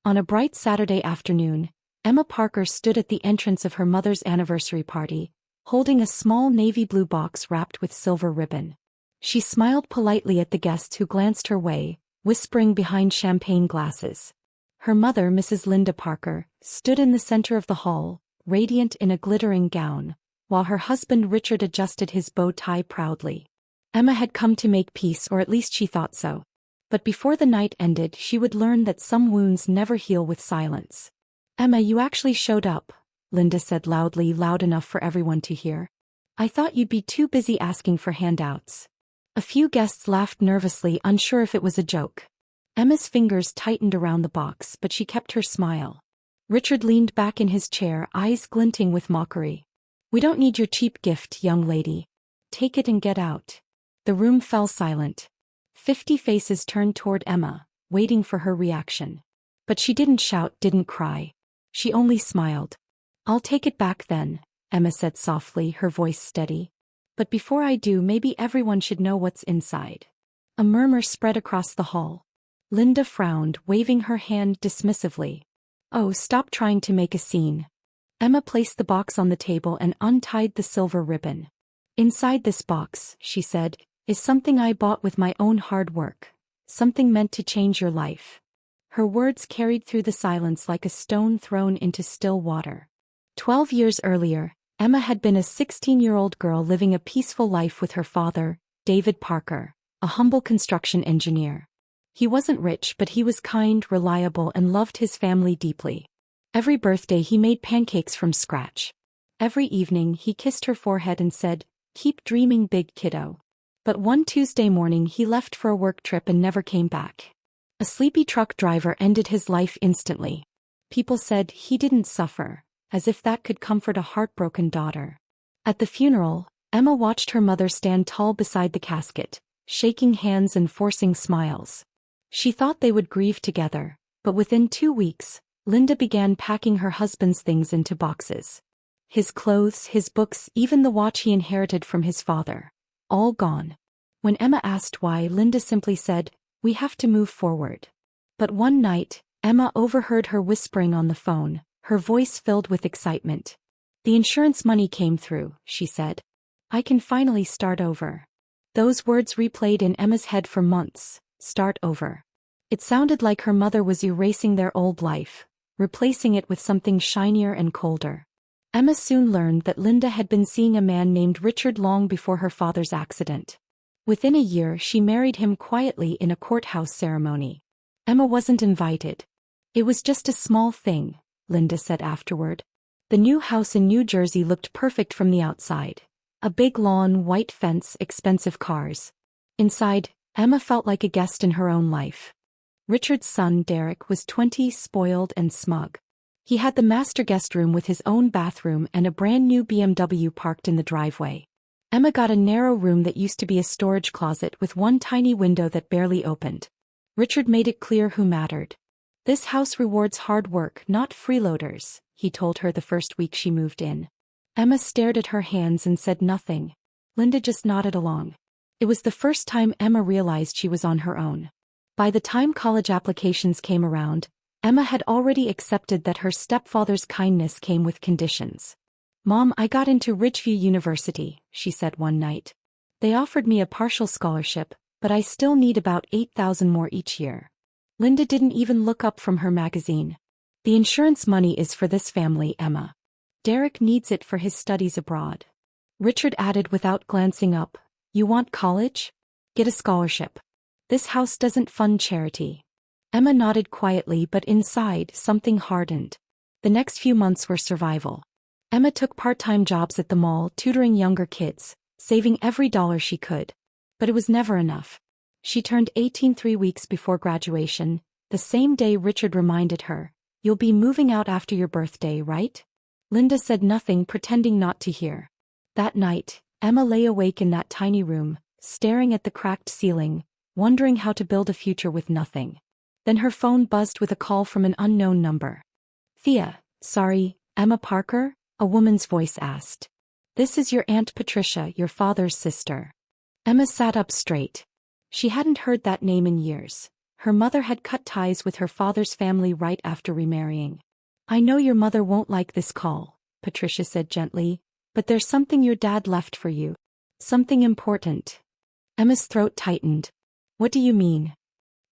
On a bright Saturday afternoon, Emma Parker stood at the entrance of her mother's anniversary party, holding a small navy blue box wrapped with silver ribbon. She smiled politely at the guests who glanced her way, whispering behind champagne glasses. Her mother, Mrs. Linda Parker, stood in the center of the hall, radiant in a glittering gown, while her husband Richard adjusted his bow tie proudly. Emma had come to make peace, or at least she thought so. But before the night ended, she would learn that some wounds never heal with silence. "Emma, you actually showed up," Linda said loudly, loud enough for everyone to hear. "I thought you'd be too busy asking for handouts." A few guests laughed nervously, unsure if it was a joke. Emma's fingers tightened around the box, but she kept her smile. Richard leaned back in his chair, eyes glinting with mockery. "We don't need your cheap gift, young lady. Take it and get out." The room fell silent. 50 faces turned toward Emma, waiting for her reaction. But she didn't shout, didn't cry. She only smiled. "I'll take it back then," Emma said softly, her voice steady. "But before I do, maybe everyone should know what's inside." A murmur spread across the hall. Linda frowned, waving her hand dismissively. "Oh, stop trying to make a scene." Emma placed the box on the table and untied the silver ribbon. "Inside this box," she said, "is something I bought with my own hard work. Something meant to change your life." Her words carried through the silence like a stone thrown into still water. 12 years earlier, Emma had been a 16-year-old girl living a peaceful life with her father, David Parker, a humble construction engineer. He wasn't rich, but he was kind, reliable, and loved his family deeply. Every birthday he made pancakes from scratch. Every evening he kissed her forehead and said, "Keep dreaming big, kiddo." But one Tuesday morning he left for a work trip and never came back. A sleepy truck driver ended his life instantly. People said he didn't suffer, as if that could comfort a heartbroken daughter. At the funeral, Emma watched her mother stand tall beside the casket, shaking hands and forcing smiles. She thought they would grieve together, but within 2 weeks, Linda began packing her husband's things into boxes. His clothes, his books, even the watch he inherited from his father. All gone. When Emma asked why, Linda simply said, "We have to move forward." But one night, Emma overheard her whispering on the phone, her voice filled with excitement. "The insurance money came through," she said. "I can finally start over." Those words replayed in Emma's head for months. Start over. It sounded like her mother was erasing their old life, replacing it with something shinier and colder. Emma soon learned that Linda had been seeing a man named Richard long before her father's accident. Within a year she married him quietly in a courthouse ceremony. Emma wasn't invited. "It was just a small thing," Linda said afterward. The new house in New Jersey looked perfect from the outside. A big lawn, white fence, expensive cars. Inside, Emma felt like a guest in her own life. Richard's son, Derek, was 20, spoiled and smug. He had the master guest room with his own bathroom and a brand new BMW parked in the driveway. Emma got a narrow room that used to be a storage closet with one tiny window that barely opened. Richard made it clear who mattered. "This house rewards hard work, not freeloaders," he told her the first week she moved in. Emma stared at her hands and said nothing. Linda just nodded along. It was the first time Emma realized she was on her own. By the time college applications came around, Emma had already accepted that her stepfather's kindness came with conditions. "Mom, I got into Ridgeview University," she said one night. "They offered me a partial scholarship, but I still need about $8,000 more each year." Linda didn't even look up from her magazine. "The insurance money is for this family, Emma. Derek needs it for his studies abroad." Richard added without glancing up, "You want college? Get a scholarship. This house doesn't fund charity." Emma nodded quietly, but inside, something hardened. The next few months were survival. Emma took part-time jobs at the mall, tutoring younger kids, saving every dollar she could. But it was never enough. She turned 18 3 weeks before graduation, the same day Richard reminded her, "You'll be moving out after your birthday, right?" Linda said nothing, pretending not to hear. That night, Emma lay awake in that tiny room, staring at the cracked ceiling, wondering how to build a future with nothing. Then her phone buzzed with a call from an unknown number. "Thea, sorry, Emma Parker?" a woman's voice asked. "This is your Aunt Patricia, your father's sister." Emma sat up straight. She hadn't heard that name in years. Her mother had cut ties with her father's family right after remarrying. "I know your mother won't like this call," Patricia said gently, "but there's something your dad left for you. Something important." Emma's throat tightened. "What do you mean?"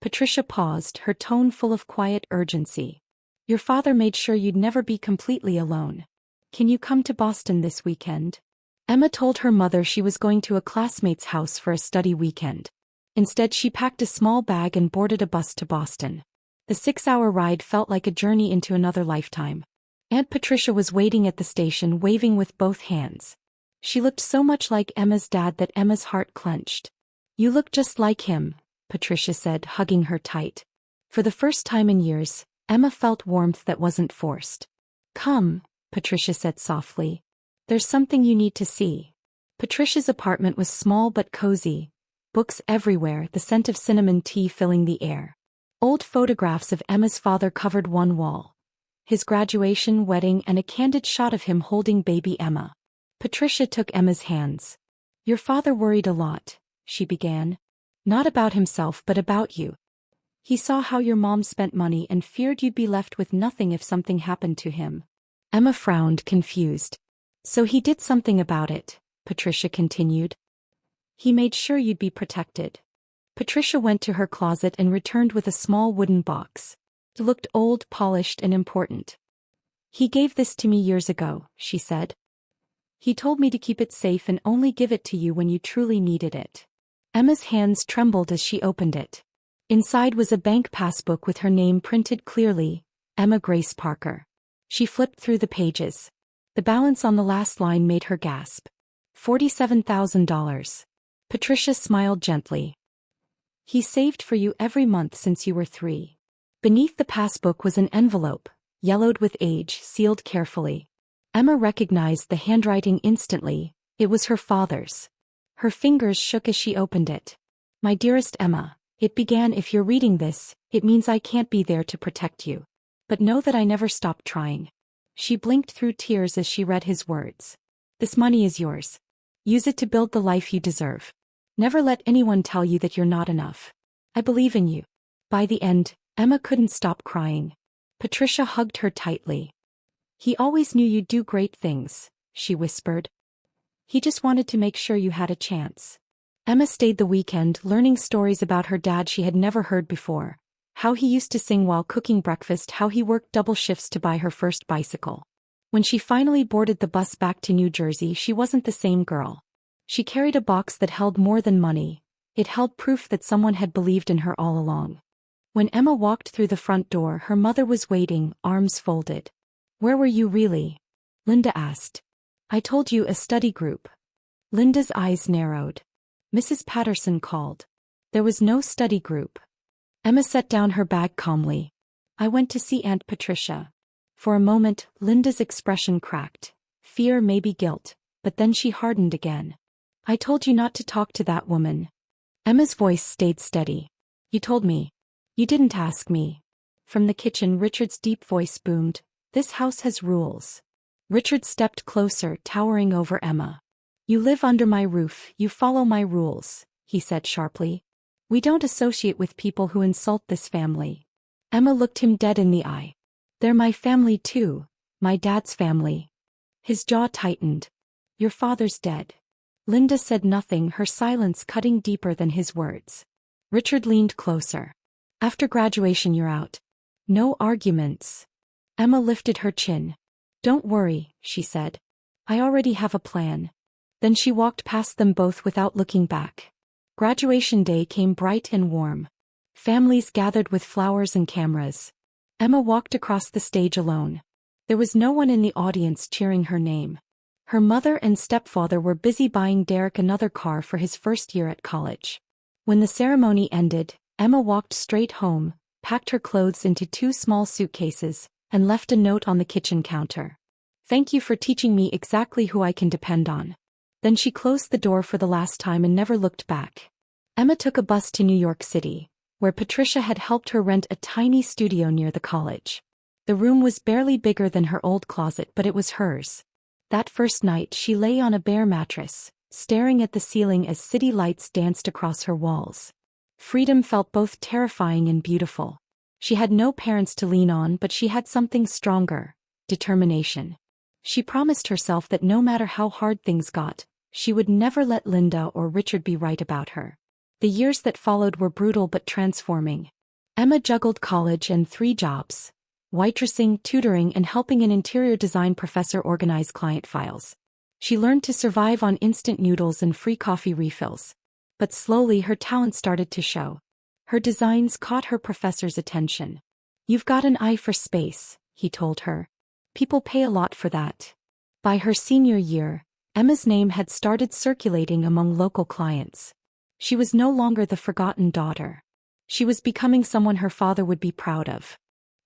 Patricia paused, her tone full of quiet urgency. "Your father made sure you'd never be completely alone. Can you come to Boston this weekend?" Emma told her mother she was going to a classmate's house for a study weekend. Instead, she packed a small bag and boarded a bus to Boston. The 6-hour ride felt like a journey into another lifetime. Aunt Patricia was waiting at the station, waving with both hands. She looked so much like Emma's dad that Emma's heart clenched. "You look just like him," Patricia said, hugging her tight. For the first time in years, Emma felt warmth that wasn't forced. "Come," Patricia said softly. "There's something you need to see." Patricia's apartment was small but cozy. Books everywhere, the scent of cinnamon tea filling the air. Old photographs of Emma's father covered one wall. His graduation, wedding, and a candid shot of him holding baby Emma. Patricia took Emma's hands. "Your father worried a lot," she began. "Not about himself but about you. He saw how your mom spent money and feared you'd be left with nothing if something happened to him." Emma frowned, confused. "So he did something about it," Patricia continued. "He made sure you'd be protected." Patricia went to her closet and returned with a small wooden box. It looked old, polished, and important. "He gave this to me years ago," she said. "He told me to keep it safe and only give it to you when you truly needed it." Emma's hands trembled as she opened it. Inside was a bank passbook with her name printed clearly, Emma Grace Parker. She flipped through the pages. The balance on the last line made her gasp. $47,000. Patricia smiled gently. "He saved for you every month since you were 3. Beneath the passbook was an envelope, yellowed with age, sealed carefully. Emma recognized the handwriting instantly. It was her father's. Her fingers shook as she opened it. "My dearest Emma," it began, "if you're reading this, it means I can't be there to protect you. But know that I never stopped trying." She blinked through tears as she read his words. "This money is yours. Use it to build the life you deserve. Never let anyone tell you that you're not enough. I believe in you." By the end, Emma couldn't stop crying. Patricia hugged her tightly. "He always knew you'd do great things," she whispered. "He just wanted to make sure you had a chance." Emma stayed the weekend, learning stories about her dad she had never heard before. How he used to sing while cooking breakfast, how he worked double shifts to buy her first bicycle. When she finally boarded the bus back to New Jersey, she wasn't the same girl. She carried a box that held more than money. It held proof that someone had believed in her all along. When Emma walked through the front door, her mother was waiting, arms folded. "Where were you really?" Linda asked. "I told you, a study group." Linda's eyes narrowed. "Mrs. Patterson called." "There was no study group." Emma set down her bag calmly. "I went to see Aunt Patricia." For a moment, Linda's expression cracked. Fear, maybe guilt, but then she hardened again. "I told you not to talk to that woman." Emma's voice stayed steady. "You told me. You didn't ask me." From the kitchen, Richard's deep voice boomed. "This house has rules." Richard stepped closer, towering over Emma. "You live under my roof, you follow my rules," he said sharply. "We don't associate with people who insult this family." Emma looked him dead in the eye. "They're my family too, my dad's family." His jaw tightened. "Your father's dead." Linda said nothing, her silence cutting deeper than his words. Richard leaned closer. "After graduation you're out. No arguments." Emma lifted her chin. "Don't worry," she said. "I already have a plan." Then she walked past them both without looking back. Graduation day came bright and warm. Families gathered with flowers and cameras. Emma walked across the stage alone. There was no one in the audience cheering her name. Her mother and stepfather were busy buying Derek another car for his first year at college. When the ceremony ended, Emma walked straight home, packed her clothes into 2 small suitcases, and left a note on the kitchen counter. "Thank you for teaching me exactly who I can depend on." Then she closed the door for the last time and never looked back. Emma took a bus to New York City, where Patricia had helped her rent a tiny studio near the college. The room was barely bigger than her old closet, but it was hers. That first night she lay on a bare mattress, staring at the ceiling as city lights danced across her walls. Freedom felt both terrifying and beautiful. She had no parents to lean on, but she had something stronger: determination. She promised herself that no matter how hard things got, she would never let Linda or Richard be right about her. The years that followed were brutal but transforming. Emma juggled college and 3 jobs: waitressing, tutoring, and helping an interior design professor organize client files. She learned to survive on instant noodles and free coffee refills. But slowly her talent started to show. Her designs caught her professor's attention. "You've got an eye for space," he told her. "People pay a lot for that." By her senior year, Emma's name had started circulating among local clients. She was no longer the forgotten daughter. She was becoming someone her father would be proud of.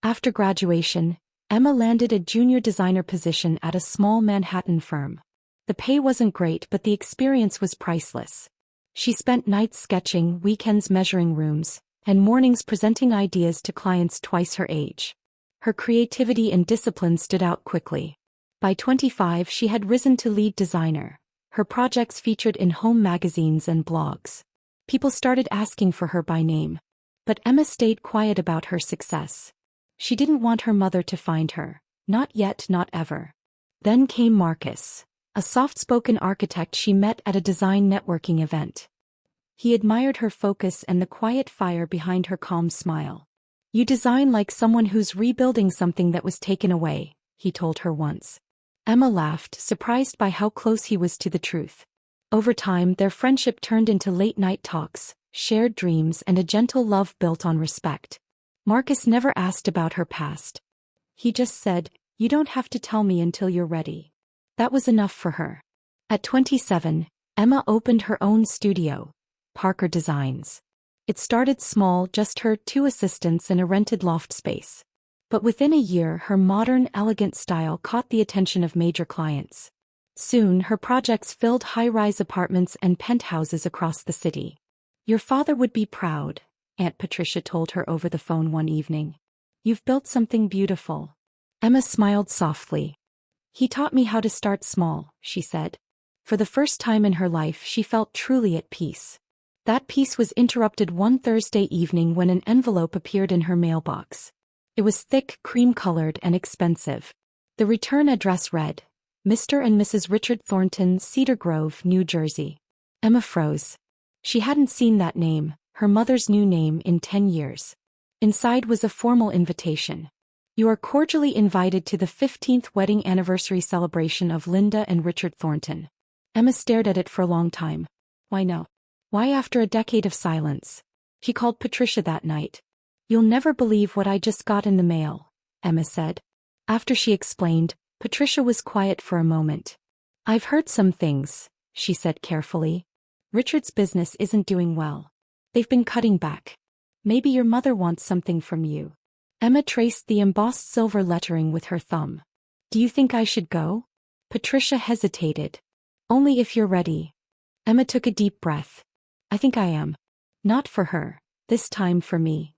After graduation, Emma landed a junior designer position at a small Manhattan firm. The pay wasn't great, but the experience was priceless. She spent nights sketching, weekends measuring rooms, and mornings presenting ideas to clients twice her age. Her creativity and discipline stood out quickly. By 25, she had risen to lead designer. Her projects featured in home magazines and blogs. People started asking for her by name. But Emma stayed quiet about her success. She didn't want her mother to find her. Not yet, not ever. Then came Marcus, a soft-spoken architect she met at a design networking event. He admired her focus and the quiet fire behind her calm smile. "You design like someone who's rebuilding something that was taken away," he told her once. Emma laughed, surprised by how close he was to the truth. Over time, their friendship turned into late-night talks, shared dreams, and a gentle love built on respect. Marcus never asked about her past. He just said, "You don't have to tell me until you're ready." That was enough for her. At 27, Emma opened her own studio, Parker Designs. It started small, just her, 2 assistants, and a rented loft space. But within a year, her modern, elegant style caught the attention of major clients. Soon, her projects filled high-rise apartments and penthouses across the city. "Your father would be proud," Aunt Patricia told her over the phone one evening. "You've built something beautiful." Emma smiled softly. "He taught me how to start small," she said. For the first time in her life, she felt truly at peace. That peace was interrupted one Thursday evening when an envelope appeared in her mailbox. It was thick, cream-colored, and expensive. The return address read, "Mr. and Mrs. Richard Thornton, Cedar Grove, New Jersey." Emma froze. She hadn't seen that name, her mother's new name, in 10 years. Inside was a formal invitation. "You are cordially invited to the 15th wedding anniversary celebration of Linda and Richard Thornton." Emma stared at it for a long time. Why no? Why, after a decade of silence? She called Patricia that night. "You'll never believe what I just got in the mail," Emma said. After she explained, Patricia was quiet for a moment. "I've heard some things," she said carefully. "Richard's business isn't doing well. They've been cutting back. Maybe your mother wants something from you." Emma traced the embossed silver lettering with her thumb. "Do you think I should go?" Patricia hesitated. "Only if you're ready." Emma took a deep breath. "I think I am. Not for her. This time for me."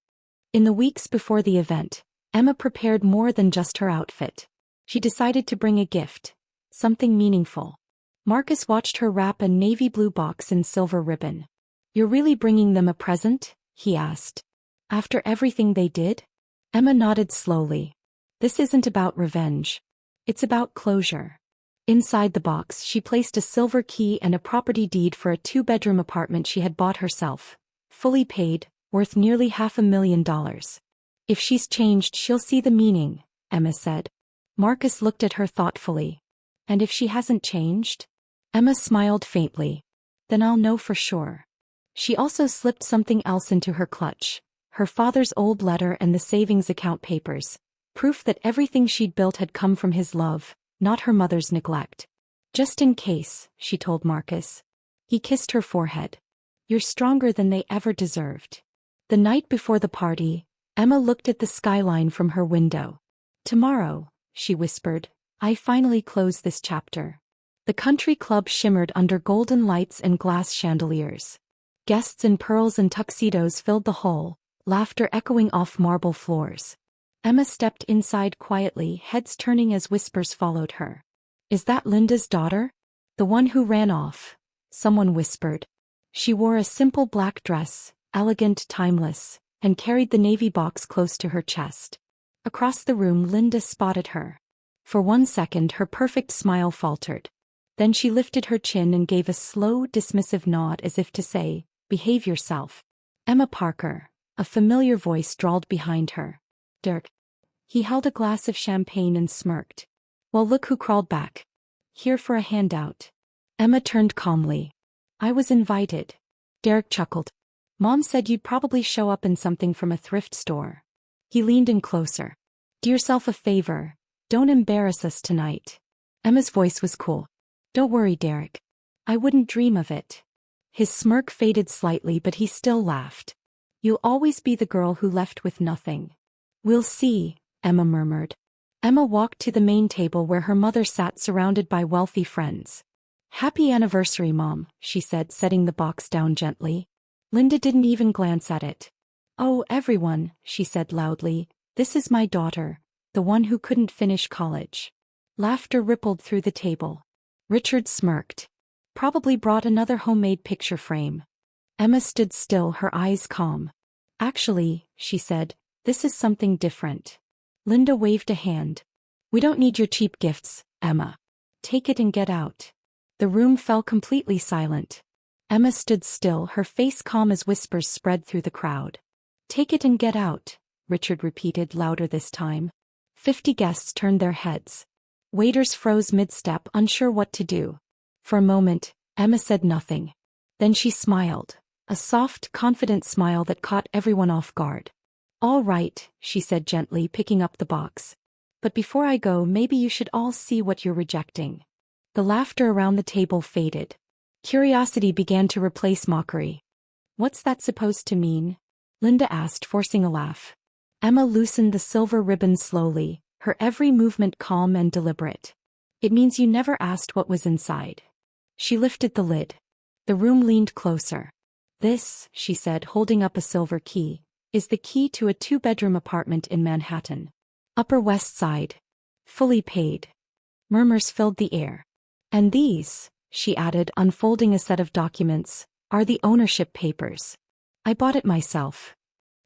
In the weeks before the event, Emma prepared more than just her outfit. She decided to bring a gift. Something meaningful. Marcus watched her wrap a navy blue box in silver ribbon. "You're really bringing them a present?" he asked. "After everything they did?" Emma nodded slowly. "This isn't about revenge. It's about closure." Inside the box, she placed a silver key and a property deed for a 2-bedroom apartment she had bought herself. Fully paid, worth nearly $500,000. "If she's changed, she'll see the meaning," Emma said. Marcus looked at her thoughtfully. "And if she hasn't changed?" Emma smiled faintly. "Then I'll know for sure." She also slipped something else into her clutch. Her father's old letter and the savings account papers. Proof that everything she'd built had come from his love, not her mother's neglect. "Just in case," she told Marcus. He kissed her forehead. "You're stronger than they ever deserved." The night before the party, Emma looked at the skyline from her window. "Tomorrow," she whispered, "I finally close this chapter." The country club shimmered under golden lights and glass chandeliers. Guests in pearls and tuxedos filled the hall, laughter echoing off marble floors. Emma stepped inside quietly, heads turning as whispers followed her. "Is that Linda's daughter? The one who ran off?" someone whispered. She wore a simple black dress, elegant, timeless, and carried the navy box close to her chest. Across the room, Linda spotted her. For 1 second, her perfect smile faltered. Then she lifted her chin and gave a slow, dismissive nod as if to say, "Behave yourself." "Emma Parker," a familiar voice drawled behind her. "Dirk." He held a glass of champagne and smirked. "Well, look who crawled back. Here for a handout." Emma turned calmly. "I was invited." Derek chuckled. "Mom said you'd probably show up in something from a thrift store." He leaned in closer. "Do yourself a favor. Don't embarrass us tonight." Emma's voice was cool. "Don't worry, Derek. I wouldn't dream of it." His smirk faded slightly, but he still laughed. "You'll always be the girl who left with nothing." "We'll see," Emma murmured. Emma walked to the main table where her mother sat surrounded by wealthy friends. "Happy anniversary, Mom," she said, setting the box down gently. Linda didn't even glance at it. "Oh, everyone," she said loudly, "this is my daughter, the one who couldn't finish college." Laughter rippled through the table. Richard smirked. "Probably brought another homemade picture frame." Emma stood still, her eyes calm. "Actually," she said, "this is something different." Linda waved a hand. "We don't need your cheap gifts, Emma. Take it and get out." The room fell completely silent. Emma stood still, her face calm as whispers spread through the crowd. "Take it and get out," Richard repeated, louder this time. 50 guests turned their heads. Waiters froze mid-step, unsure what to do. For a moment, Emma said nothing. Then she smiled, a soft, confident smile that caught everyone off guard. "All right," she said gently, picking up the box. "But before I go, maybe you should all see what you're rejecting." The laughter around the table faded. Curiosity began to replace mockery. "What's that supposed to mean?" Linda asked, forcing a laugh. Emma loosened the silver ribbon slowly, her every movement calm and deliberate. "It means you never asked what was inside." She lifted the lid. The room leaned closer. "This," she said, holding up a silver key, "is the key to a 2-bedroom apartment in Manhattan. Upper West Side. Fully paid." Murmurs filled the air. "And these," she added, unfolding a set of documents, "are the ownership papers. I bought it myself."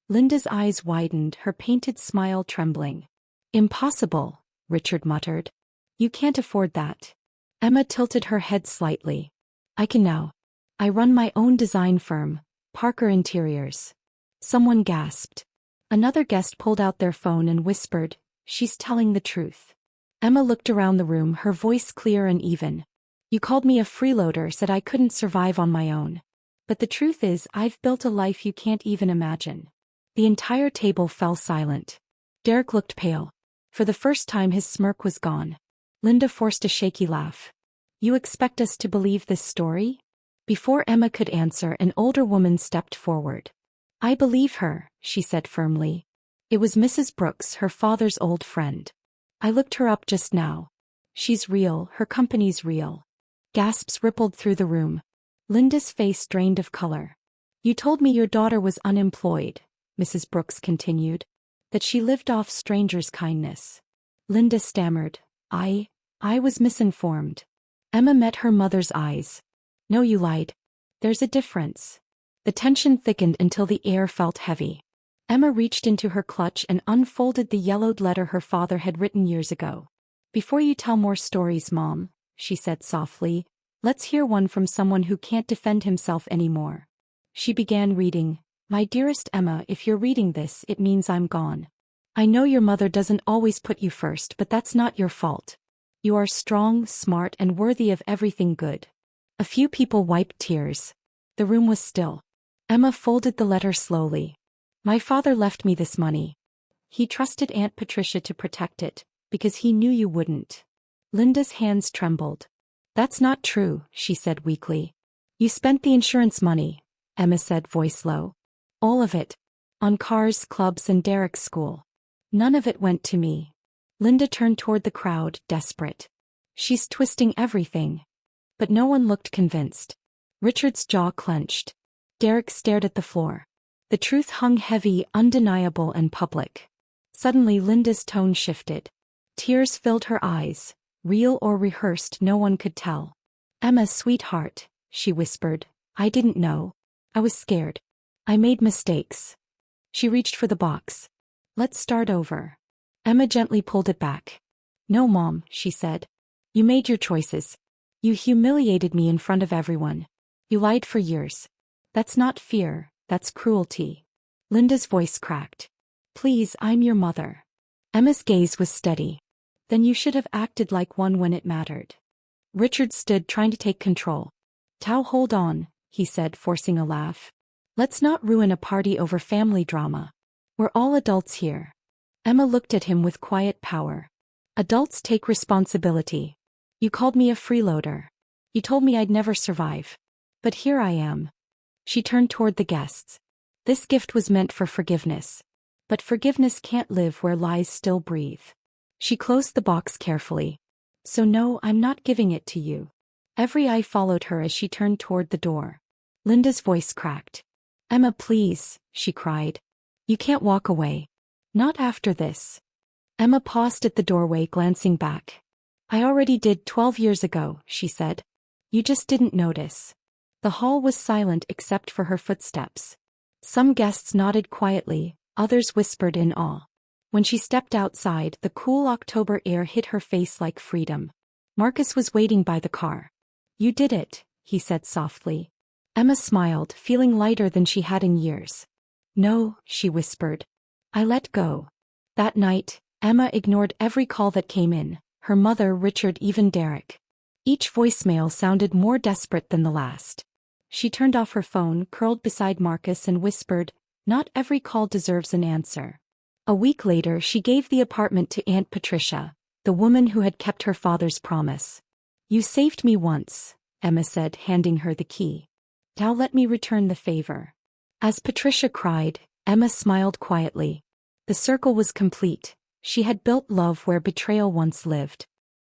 Linda's eyes widened, her painted smile trembling. "Impossible," Richard muttered. "You can't afford that." Emma tilted her head slightly. "I can now. I run my own design firm, Parker Interiors." Someone gasped. Another guest pulled out their phone and whispered, "She's telling the truth." Emma looked around the room, her voice clear and even. "You called me a freeloader, said I couldn't survive on my own. But the truth is, I've built a life you can't even imagine." The entire table fell silent. Derek looked pale. For the first time his smirk was gone. Linda forced a shaky laugh. "You expect us to believe this story?" Before Emma could answer, an older woman stepped forward. "I believe her," she said firmly. "It was Mrs. Brooks, her father's old friend. I looked her up just now. She's real, her company's real." Gasps rippled through the room. Linda's face drained of color. "You told me your daughter was unemployed," Mrs. Brooks continued. "That she lived off strangers' kindness." Linda stammered, I was misinformed." Emma met her mother's eyes. "No, you lied. There's a difference." The tension thickened until the air felt heavy. Emma reached into her clutch and unfolded the yellowed letter her father had written years ago. "Before you tell more stories, Mom," she said softly, "let's hear one from someone who can't defend himself anymore." She began reading. "My dearest Emma, if you're reading this, it means I'm gone. I know your mother doesn't always put you first, but that's not your fault. You are strong, smart, and worthy of everything good." A few people wiped tears. The room was still. Emma folded the letter slowly. "My father left me this money. He trusted Aunt Patricia to protect it, because he knew you wouldn't." Linda's hands trembled. "That's not true," she said weakly. "You spent the insurance money," Emma said, voice low. "All of it. On cars, clubs, and Derek's school. None of it went to me." Linda turned toward the crowd, desperate. "She's twisting everything." But no one looked convinced. Richard's jaw clenched. Derek stared at the floor. The truth hung heavy, undeniable, and public. Suddenly Linda's tone shifted. Tears filled her eyes. Real or rehearsed, no one could tell. "Emma, sweetheart," she whispered, "I didn't know. I was scared. I made mistakes. She reached for the box. Let's start over. Emma gently pulled it back. No, Mom, she said. You made your choices. You humiliated me in front of everyone. You lied for years. That's not fear, that's cruelty. Linda's voice cracked. Please, I'm your mother. Emma's gaze was steady. Then you should have acted like one when it mattered. Richard stood trying to take control. Tao, hold on, he said, forcing a laugh. Let's not ruin a party over family drama. We're all adults here. Emma looked at him with quiet power. Adults take responsibility. You called me a freeloader. You told me I'd never survive. But here I am. She turned toward the guests. This gift was meant for forgiveness. But forgiveness can't live where lies still breathe. She closed the box carefully. So no, I'm not giving it to you. Every eye followed her as she turned toward the door. Linda's voice cracked. Emma, please, she cried. You can't walk away. Not after this. Emma paused at the doorway, glancing back. I already did 12 years ago, she said. You just didn't notice. The hall was silent except for her footsteps. Some guests nodded quietly, others whispered in awe. When she stepped outside, the cool October air hit her face like freedom. Marcus was waiting by the car. You did it, he said softly. Emma smiled, feeling lighter than she had in years. No, she whispered. I let go. That night, Emma ignored every call that came in, her mother, Richard, even Derek. Each voicemail sounded more desperate than the last. She turned off her phone, curled beside Marcus, and whispered, not every call deserves an answer. A week later, she gave the apartment to Aunt Patricia, the woman who had kept her father's promise. You saved me once, Emma said, handing her the key. Now let me return the favor. As Patricia cried, Emma smiled quietly. The circle was complete. She had built love where betrayal once lived.